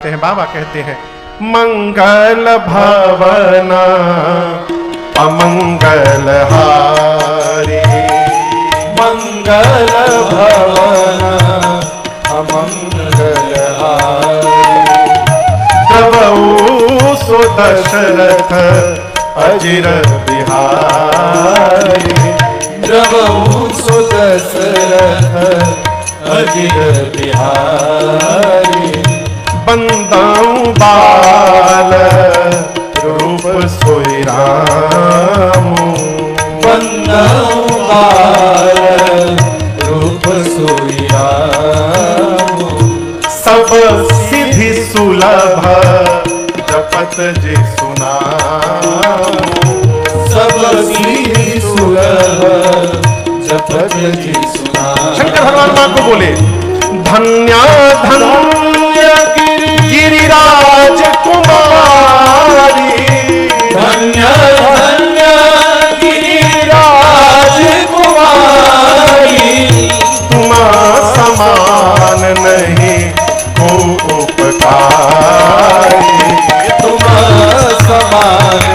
बाबा कहते हैं मंगल भवना अमंगल हारी, मंगल भवना अमंगल हारी। प्रभु सो दशरथ अजिर बिहारी, प्रभु सो दशरथ अजिर बिहारी। बंदाऊं बाल रूप सोई राम, बंदाऊं बाल रूप सोई राम। सब सिद्धि सुलभ जपत जी सुनाम, सब सिद्धि सुलभ जपत जी सुनाम। शंकर भगवान मां को बोले धन्या धन्य गिरिराज कुमारी, धन्य धन्य गिरिराज कुमारी। तुम समान नहीं को उपकारी, तुम समान